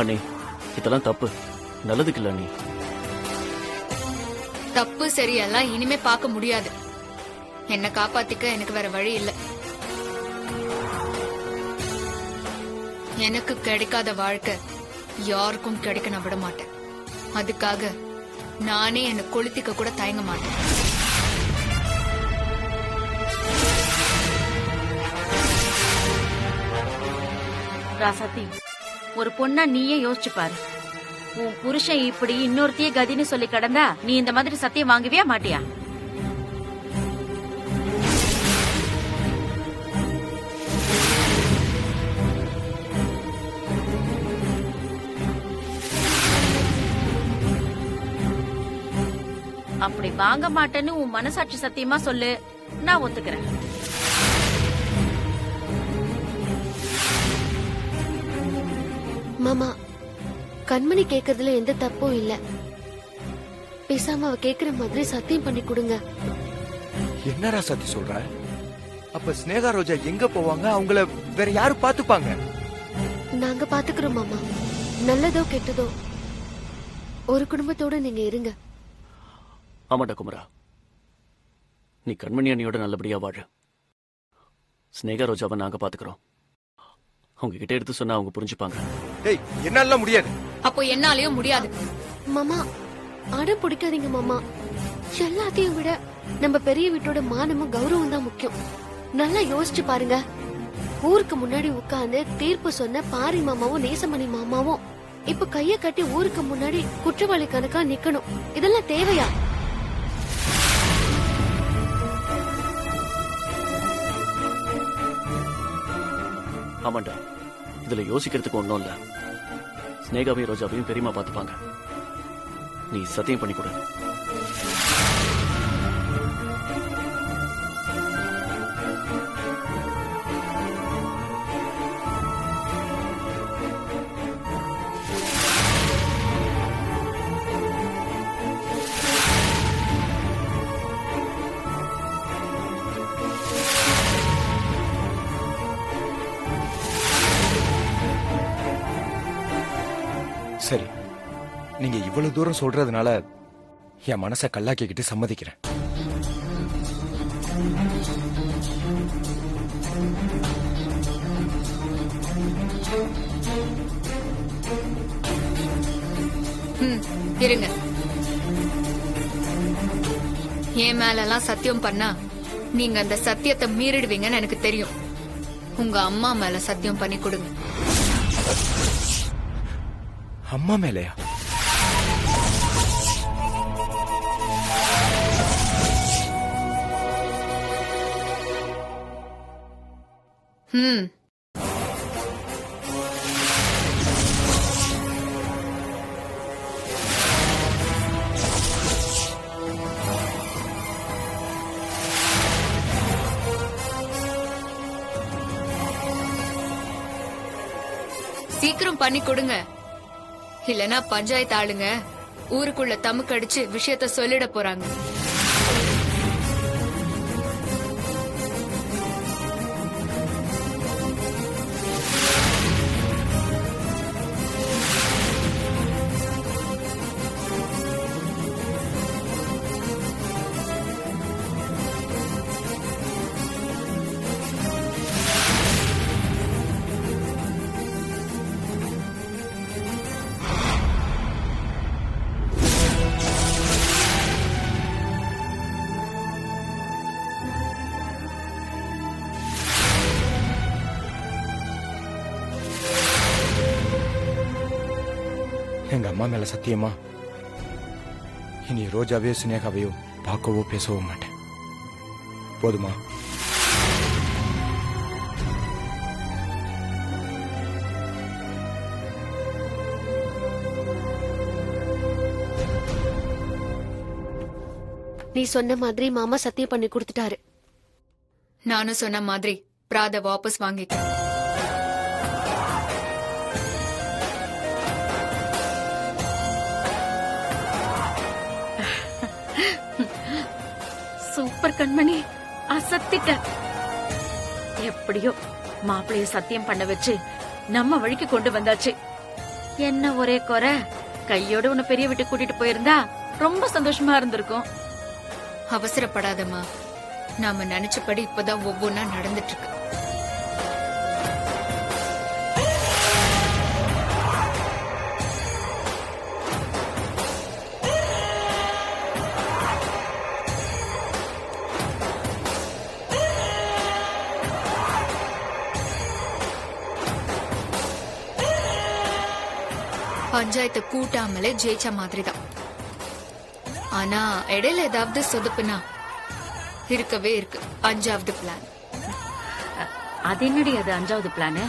அண்ணி, இதெல்லாம் தப்பு. நல்லதுக்கு இல்ல நீ. தப்பு சரியெல்லாம் இனிமே பார்க்க முடியாது. என்ன காப்பாத்திக்க எனக்கு வேற வழி இல்ல. எனக்கு கிடைக்காத வாழ்க்கை யாருக்கும் கிடைக்க நான் விட மாட்டேன். அதுக்காக நானே என்ன கொளுத்திக்க கூட தயங்க மாட்டேன். ராசாத்தி, ஒரு பொண்ணா நீயே யோசிச்சு பாரு. உன் புருஷன் இப்படி இன்னொருத்தையே கதின்னு சொல்லி கடந்தா நீ இந்த மாதிரி சத்தியம் வாங்குவியா மாட்டியா? அப்படி வாங்க மாட்டேன்னு உன் மனசாட்சி சத்தியமா சொல்லு, நான் ஒத்துக்கிறேன். மாமா, கண்மணி கேக்குறதுல எந்த தப்பும் இல்ல. பேசாம அவ கேக்குற மாதிரி சத்தியம் பண்ணி கொடுங்க. என்னடா சத்தி சொல்ற? அப்ப ஸ்னேகா ரோஜா எங்க போவாங்க? அவங்கள வேற யாரு பாத்துப்பாங்க? நாங்க பாத்துக்கிறோம் மாமா. நல்லதோ கெட்டதோ ஒரு குடும்பத்தோட நீங்க இருங்க. ஆமாண்டா குமரா, நீ கண்மணி அண்ணியோட நல்லபடியா வாழ. ஸ்னேகா ரோஜாவை நாங்க பாத்துக்கிறோம். அவங்க கிட்ட எடுத்து சொன்னா அவங்க புரிஞ்சுப்பாங்க. டேய், என்னால முடியாது. அப்போ என்னாலயும் முடியாது. மாமா, அடம் பிடிக்காதீங்க மாமா. எல்லாத்தையும் விட நம்ம பெரிய வீட்டோட மானமும் கௌரவம் தான் முக்கியம். நல்லா யோசிச்சு பாருங்க. ஊருக்கு முன்னாடி உட்கார்ந்து தீர்ப்பு சொன்ன பாரி மாமாவும் நேசமணி மாமாவும் இப்ப கைய கட்டி ஊருக்கு முன்னாடி குற்றவாளி கணக்கா நிக்கணும். இதெல்லாம் தேவையா? ஆமாண்டா, இதுல யோசிக்கிறதுக்கு ஒண்ணும் இல்ல. ஸ்னேகாவையும் ரோஜாவையும் பெரியமா பாத்துப்பாங்க. நீ சத்தியம் பண்ணி கொடு. சரி, நீங்க இவ்வளவு தூரம் சொல்றதுனால என் மனசை கல்லாக்கிக்கிட்டு சம்மதிக்கிறேன். இருங்க. என் மேலெல்லாம் சத்தியம் பண்ணா நீங்க அந்த சத்தியத்தை மீறிடுவீங்கன்னு எனக்கு தெரியும். உங்க அம்மா மேல சத்தியம் பண்ணி கொடுங்க. அம்மா மேலையா? சீக்கிரம் பண்ணி கொடுங்க. இல்லனா பஞ்சாயத்து ஆளுங்க ஊருக்குள்ள தமுக்கடிச்சு விஷயத்த சொல்லிட போறாங்க. எங்க அம்மா மேல சத்தியமா இனி ரோஜாவையோ சினேகாவையோ பார்க்கவோ பேசவோ மாட்டேன். போதுமா? நீ சொன்ன மாதிரி மாமா சத்தியம் பண்ணி கொடுத்துட்டாரு. நானும் சொன்ன மாதிரி பிராத வாபஸ் வாங்கிக்க. சூப்பர் கண்மணி, அசத்திட்ட. எப்படியோ மாப்பிளைய சத்தியம் பண்ண வச்சு நம்ம வழிக்கு கொண்டு வந்தாச்சு. என்ன ஒரே குறை, கையோட உன்னை பெரிய வீட்டுக்கு கூட்டிட்டு போயிருந்தா ரொம்ப சந்தோஷமா இருந்திருக்கும். அவசரப்படாதம்மா. நாம நினைச்சபடி இப்பதான் ஒவ்வொன்னா நடந்துட்டு இருக்கு. பஞ்சாயத்தை கூட்டாமலே ஜெயிச்ச மாதிரிதான். ஆனா இடையில ஏதாவது சொதுப்புனா இருக்கவே இருக்கு 5வது பிளான். அது என்னடி அது 5வது பிளானு?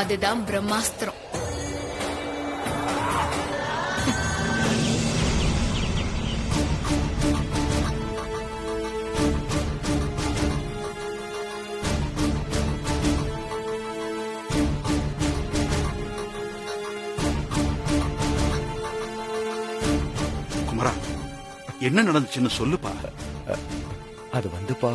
அதுதான் பிரம்மாஸ்திரம். குமரா, என்ன நடந்துச்சுன்னு சொல்லுப்பா. அது வந்துப்பா,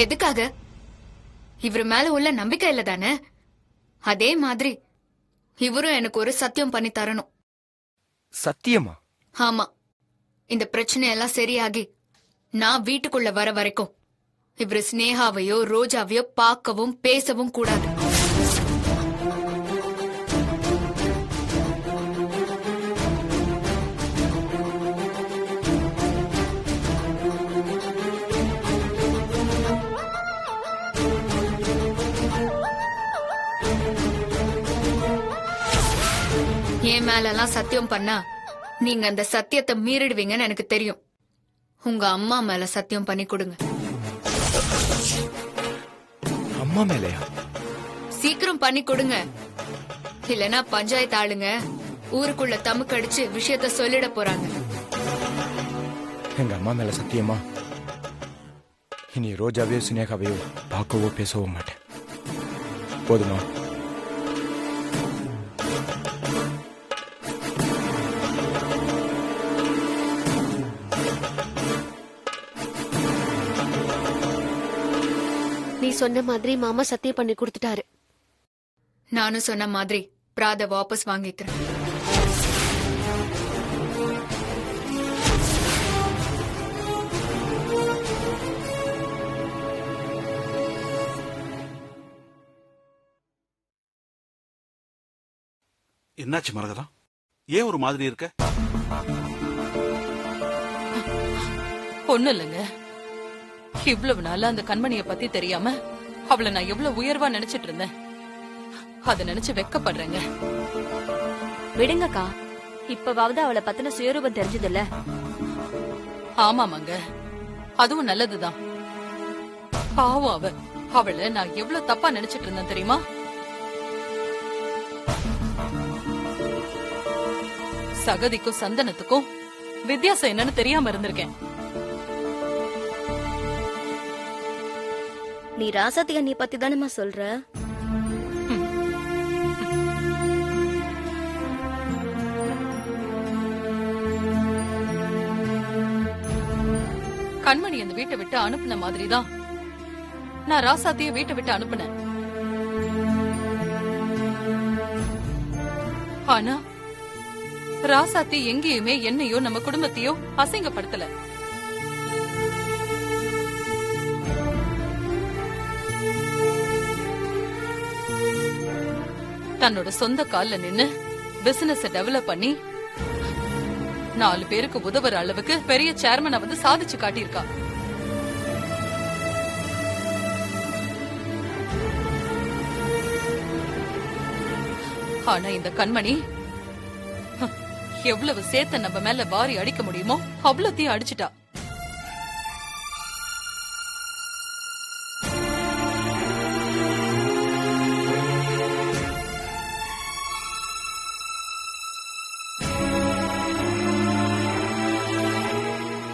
எதுக்காக? இவரு மேல உள்ள நம்பிக்கை இல்ல தானே? அதே மாதிரி இவரும் எனக்கு ஒரு சத்தியம் பண்ணி தரணும். சத்தியமா? ஆமா. இந்த பிரச்சனையெல்லாம் சரியாகி நான் வீட்டுக்குள்ள வர வரைக்கும் இவரு ஸ்னேகாவையோ ரோஜாவையோ பார்க்கவும் பேசவும் கூடாது. என் மேலெல்லாம் சத்தியம் பண்ணா நீங்க அந்த சத்தியத்தை மீறிடுவீங்கன்னு எனக்கு தெரியும். உங்க அம்மா மேல சத்தியம் பண்ணி கொடுங்க. அம்மா மேலையா? சீக்கிரம் பண்ணி கொடுங்க. இல்லனா பஞ்சாயத்து ஆளுங்க ஊருக்குள்ள தமுக்கடிச்சு விஷயத்த சொல்லிட போறாங்க. எங்க அம்மா மேல சத்தியமா? இனி ரோஜாவையோ சினேகாவையோ பார்க்கவோ பேசவோ மாட்டேன். போதுமா? நீ சொன்ன மாதிரி மாமா சத்தியம் பண்ணி கொடுத்துட்டாரு. நானும் சொன்ன மாதிரி பிராத வாபஸ் வாங்கிக்கிறேன். என்னாச்சு மரகதம்? ஏன் ஒரு மாதிரி இருக்க? ஒண்ணும் இல்லைங்க. இவ்வளவு நாளா அந்த கண்மணிய பத்தி தெரியாம அவளை நான் எவ்வளவு உயர்வா நினைச்சிட்டு இருந்தேன். அத நினைச்சு வெக்கப்படுறேங்க. விடுங்கக்கா, இப்பவாவது அவளை பத்தின சுயரூபம் தெரிஞ்சதில்ல. ஆமாமாங்க, அதுவும் நல்லதுதான். பாவம் அவளை நான் எவ்வளவு தப்பா நினைச்சிட்டு இருந்தேன் தெரியுமா? சகதிக்கும் சந்தனத்துக்கும் வித்தியாசம் என்னன்னு தெரியாம இருந்திருக்கேன். நீ ராசாத்தி அண்ணிய பத்தி தானேமா சொல்ற? கண்மணி அந்த வீட்டை விட்டு அனுப்புன மாதிரிதான் நான் ராசாத்திய வீட்டை விட்டு அனுப்புனேன். ஆனா ராசாத்தி எங்கேயுமே என்னையோ நம்ம குடும்பத்தையோ அசிங்கப்படுத்தல. தன்னோட சொந்த கால்ல நின்னு பிசினஸ் டெவலப் பண்ணி 4 பேருக்கு உதவுற அளவுக்கு பெரிய சேர்மனை வந்து சாதிச்சு காட்டியிருக்கா. ஆனா இந்த கண்மணி எவ்வளவு சேத்த நம்ம மேல வாரி அடிக்க முடியுமோ அவ்வளோத்தையும் அடிச்சுட்டா.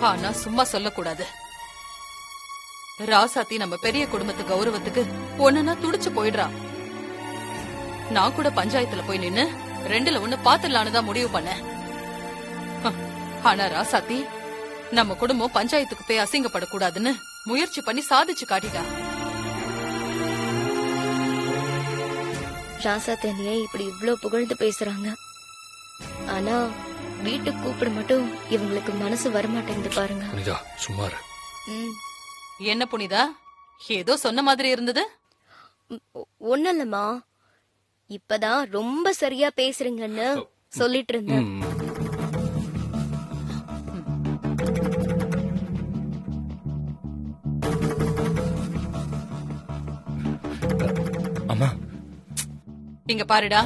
ஆனா சும்மா சொல்லக்கூடாது. ராசாத்தி நம்ம பெரிய குடும்பத்து கௌரவத்துக்கு ஒண்ணுன்னா துடிச்சு போயிடுறா. நான் கூட பஞ்சாயத்துல போய் நின்னு 2ல 1 பாத்துடலான்னு தான் முடிவு பண்ணேன். ஆனா ராசாத்தி நம்ம குடும்பம் பஞ்சாயத்துக்கு போய் அசிங்கப்படக்கூடாதுன்னு முயற்சி பண்ணி சாதிச்சு காட்டிட்டா. ராசாத்தி அண்ணியை இப்படி இவ்ளோ புகழ்ந்து பேசுறாங்க. ஆனா வீட்டுக்கு கூப்பிட மட்டும் இவங்களுக்கு மனசு வரமாட்டேங்குது பாருங்க. புனிதா சும்மா இரு. ம், என்ன புனிதா, ஏதோ சொன்ன மாதிரி இருந்தது. ஒண்ணும் இல்லம்மா, இப்பதான் ரொம்ப சரியா பேசுறீங்கன்னு சொல்லிட்டு இருந்தேன். ம். அம்மா இங்க பாருடா,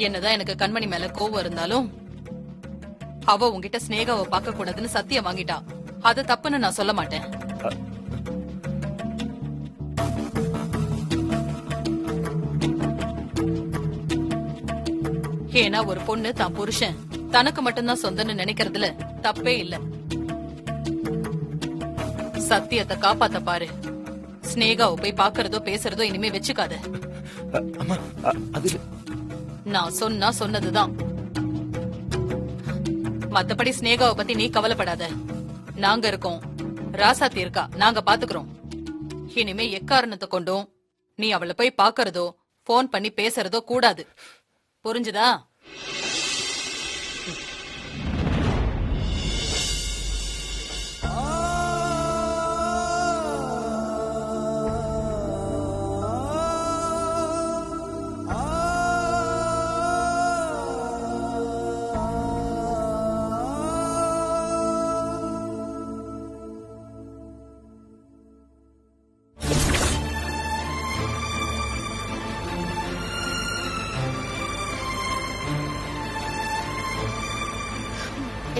என்னதான் எனக்கு கண்மணி மேல கோவம் இருந்தாலும் அவ உன்கிட்ட ஸ்னேகாவை பார்க்க கூடாதுன்னு சத்தியம் வாங்கிட்டா. அது தப்புன்னு நான் சொல்ல மாட்டேன். ஏன்னா ஒரு பொண்ணு தான் புருஷன் தனக்கு மட்டும்தான் சொந்தம்னு நினைக்கிறதுல தப்பே இல்ல. சத்தியத்தை காப்பாத்த பாரு. ஸ்னேகாவை போய் பாக்குறதோ பேசுறதோ இனிமே வச்சுக்காத. அம்மா அது நான் சொன்னா சொன்னதுதான். மத்தபடி ஸ்னேகாவை பத்தி நீ கவலைப்படாத. நாங்க இருக்கோம், ராசாத்தி இருக்கா, நாங்க பாத்துக்கிறோம். இனிமே எக்காரணத்தை கொண்டும் நீ அவளை போய் பாக்குறதோ போன் பண்ணி பேசுறதோ கூடாது. புரிஞ்சுதா?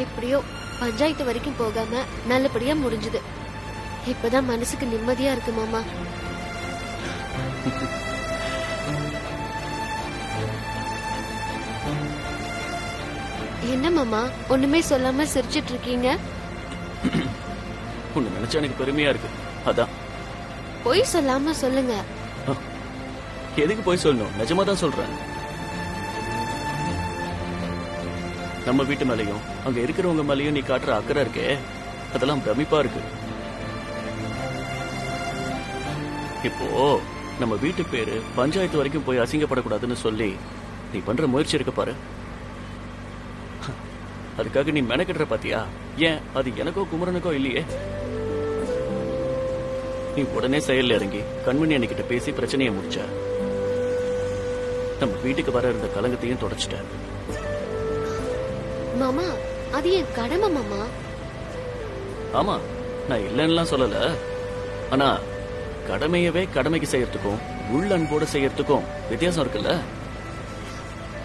எப்படியோ பஞ்சாயத்து வரைக்கும் போகாம நல்லபடியா முடிஞ்சது. இப்பதான் மனசுக்கு நிம்மதியா இருக்கு மாமா. என்ன மாமா ஒண்ணுமே சொல்லாம சிரிச்சிட்டு இருக்கீங்க? உன்னை நினைச்சா எனக்கு பெருமையா இருக்கு, அதான். பொய் சொல்லாம சொல்லுங்க. எதுக்கு போய் சொல்லணும், நிஜமா தான் சொல்றேன். நம்ம வீட்டு மேலயும் அங்க இருக்கிறவங்க மேலயும் நீ காட்டுற அக்கறை இருக்கே, அதெல்லாம் பிரமிப்பா இருக்கு. இப்போ நம்ம வீட்டு பேரு பஞ்சாயத்து வரைக்கும் போய் அசிங்கப்படக்கூடாதுன்னு சொல்லி நீ பண்ற முயற்சி இருக்க பாரு. அதுக்காக நீ மெனக்கிடுற பாத்தியா? ஏன் அது எனக்கோ குமரனுக்கோ இல்லையே. நீ உடனே செயல்ல இறங்கி கண்மணி அன்னிக்கிட்ட பேசி பிரச்சனையை முடிச்ச. நம்ம வீட்டுக்கு வர இருந்த கலங்கத்தையும் தொடச்சிட்ட. மாமா அது என் கடமை மாமா. ஆமா, நான் இல்லைன்னுலாம் சொல்லல. ஆனா கடமையவே கடமைக்கு செய்யறதுக்கும் உள் அன்போட செய்யறதுக்கும் வித்தியாசம் இருக்குல்ல.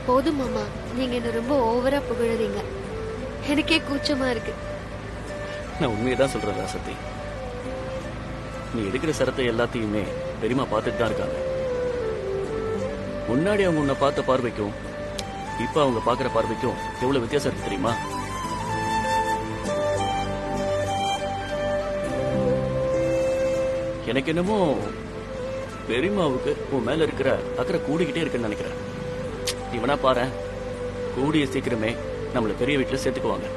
போதும் மாமா, நீங்க என்ன ரொம்ப ஓவரா புகழறீங்க. எனக்கே கூச்சமா இருக்கு. நான் உண்மையதான் சொல்றேன் ராசத்தி. நீ எடுக்கிற சரத்தை எல்லாத்தையுமே பெரியமா பார்த்துட்டு தான் இருக்காங்க. முன்னாடி அவங்க உன்னை பார்த்த பார்வைக்கும் இப்ப அவங்க பாக்குற பார்வைக்கும் எவ்வளவு வித்தியாசம் இருக்கு தெரியுமா? எனக்கு என்னமோ பெரியமாவுக்கு உன் மேல இருக்கிற அக்கறை கூடிக்கிட்டே இருக்குன்னு நினைக்கிறேன். இவனா பாரு, கூடிய சீக்கிரமே நம்மள பெரிய வீட்டுல சேர்த்துக்குவாங்க.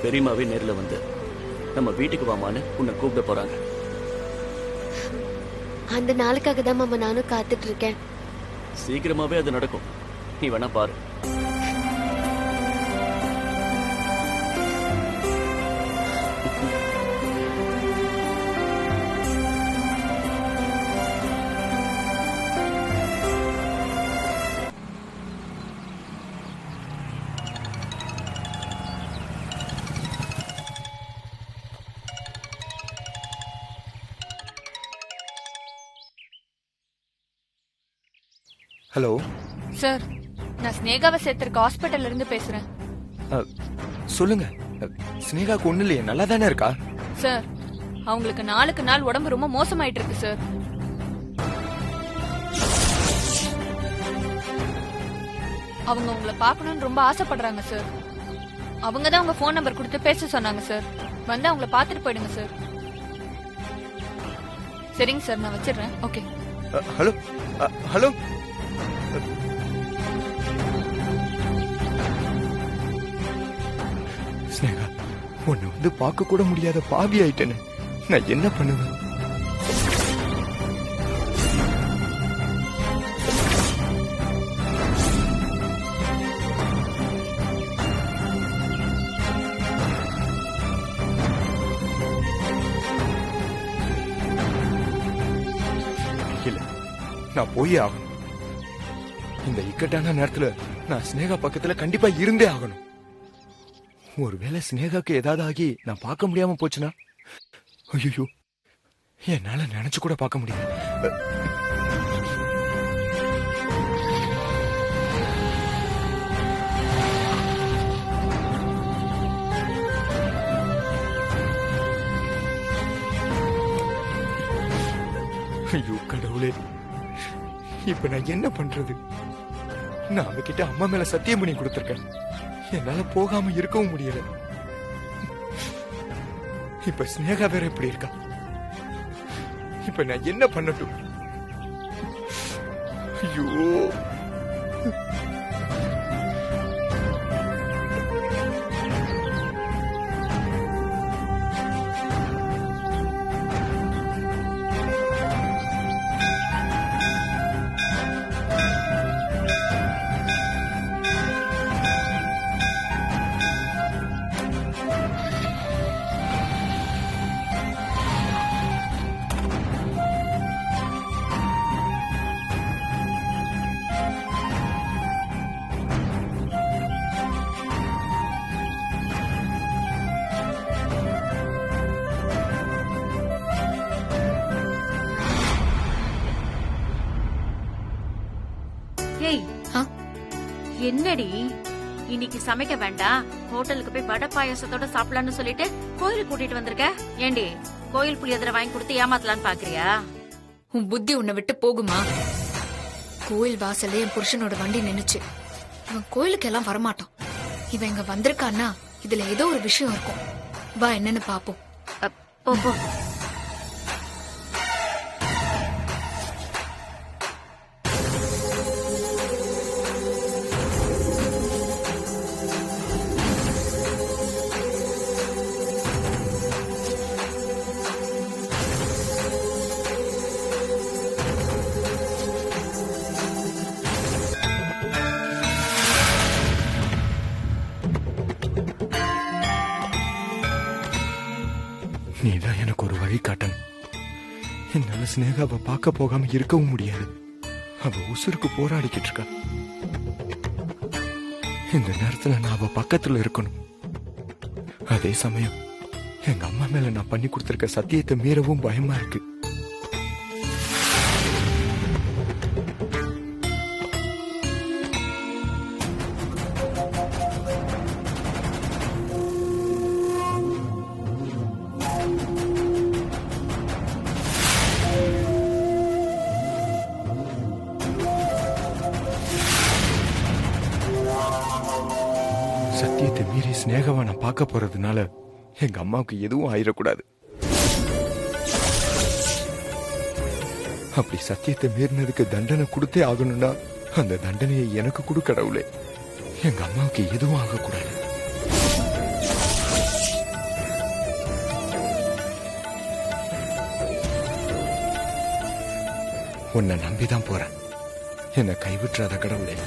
பெரியமாவே நேர்ல வந்து நம்ம வீட்டுக்கு வாமான்னு உன்னை கூப்பிட போறாங்க. அந்த நாளுக்காக தான் மாமா நானும் காத்துட்டு இருக்கேன். சீக்கிரமாவே அது நடக்கும், நீ வேணா பாரு. ஹலோ சார், நான் ஸ்னேகாவை சேர்த்திருக்க ஹாஸ்பிட்டல்ல இருந்து பேசுறேன். சொல்லுங்க. ஸ்னேகாக்கு ஒண்ணு இல்லையே, நல்லா தானே இருக்கா? சார், அவங்களுக்கு நாளுக்கு நாள் உடம்பு ரொம்ப மோசமாயிட்டு இருக்கு சார். அவங்க உங்களை பார்க்கணும்னு ரொம்ப ஆசைப்படுறாங்க சார். அவங்க தான் உங்க போன் நம்பர் கொடுத்து பேச சொன்னாங்க சார். வந்து அவங்கள பார்த்துட்டு போயிடுங்க சார். சரிங்க சார், நான் வச்சிடுறேன். ஓகே. ஹலோ ஹலோ ஸ்னேகா, உன்னை வந்து பார்க்க கூட முடியாத பாவி ஆயிட்டேன்னு நான் என்ன பண்ணுவேன்? இல்ல, நான் போயே ஆகணும். இந்த இக்கட்டான நேரத்துல நான் ஸ்னேகா பக்கத்துல கண்டிப்பா இருந்தே ஆகணும். ஒருவேளை ஸ்னேகாக்கு ஏதாவது ஆகி நான் பார்க்க முடியாம போச்சுன்னா, ஐயோ, என்னால நினைச்சு கூட பார்க்க முடியல. ஐயோ கடவுளே, இப்ப நான் என்ன பண்றது? நான் அவகிட்ட அம்மா மேல சத்தியம் பண்ணி கொடுத்திருக்கேன். என்னால போகாம இருக்கவும் முடியல. இப்ப ஸ்னேகா வேற எப்படி இருக்கா? இப்ப நான் என்ன பண்ணட்டும்? ஐயோ, ஏய், ஆ? என்னடி இன்னைக்கு சமைக்க வேண்டாம், ஹோட்டலுக்கு போய் வடை பாயாசத்தோட சாப்பிடலாம்னு சொல்லிட்டு கோயிலுக்கு கூட்டிட்டு வந்திருக்க? ஏண்டி, கோயில் புளியோதரை வாங்கி கொடுத்து ஏமாத்தலான்னு பாக்குறியா? உன் புத்தி உன்னை விட்டு போகுமா? கோயில் வாசல்ல என் புருஷனோட வண்டி நின்னுச்சு. இவன் கோயிலுக்கு எல்லாம் வரமாட்டான். இவன் இங்க வந்திருக்கான்னா இதுல ஏதோ ஒரு விஷயம் இருக்கும். வா, என்னன்னு பாப்போம். போ போ. நீதான் எனக்கு ஒரு வழி காட்டணும். என்னால ஸ்னேகாவை பார்க்க போகாம இருக்கவும் முடியாது. அவ உசுருக்கு போராடிக்கிட்டு இருக்கா. இந்த நேரத்துல நான் அவ பக்கத்துல இருக்கணும். அதே சமயம் எங்க அம்மா மேல நான் பண்ணி கொடுத்திருக்க சத்தியத்தை மீறவும் பயமா இருக்கு. சத்தியத்தை மீறி ஸ்னேகாவை நான் பார்க்க போறதுனால எங்க அம்மாவுக்கு எதுவும் ஆயிடக்கூடாது. அப்படி சத்தியத்தை மீறினதுக்கு தண்டனை கொடுத்தே ஆகணும்னா அந்த தண்டனையை எனக்கு கொடு கடவுளே. எங்க அம்மாவுக்கு எதுவும் ஆகக்கூடாது. உன்னை நம்பிதான் போறேன். என்னை கைவிட்டுறாத கடவுளே.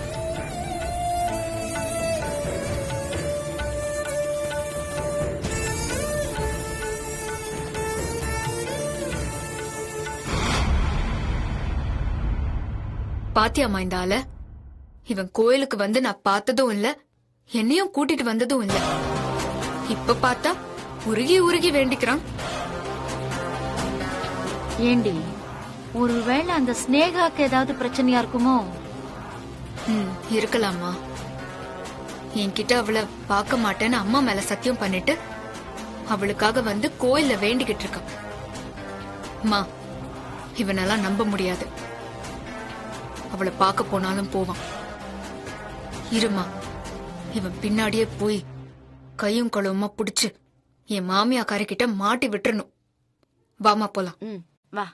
பாத்தியாமா இந்த ஆள? இவன் கோயிலுக்கு வந்து நான் பார்த்ததும் இல்ல, என்னையும் கூட்டிட்டு வந்ததும் இல்ல. இப்ப பார்த்தா உருகி உருகி வேண்டிக்கிறான். ஏண்டி, ஒருவேளை அந்த ஸ்னேகாக்கு ஏதாவது பிரச்சனையா இருக்குமோ? இருக்கலாமா. என்கிட்ட அவளை பார்க்க மாட்டேன்னு அம்மா மேல சத்தியம் பண்ணிட்டு அவளுக்காக வந்து கோயில்ல வேண்டிக்கிட்டு இருக்கான். அம்மா, இவனெல்லாம் நம்ப முடியாது. அவளை பார்க்க போனாலும் போவான். இருமா, இவன் பின்னாடியே போய் கையும் களுமா புடிச்சு என் மாமியாக்காரிக்கிட்ட மாட்டி விட்டுறணும். வாமா போலாம். வா.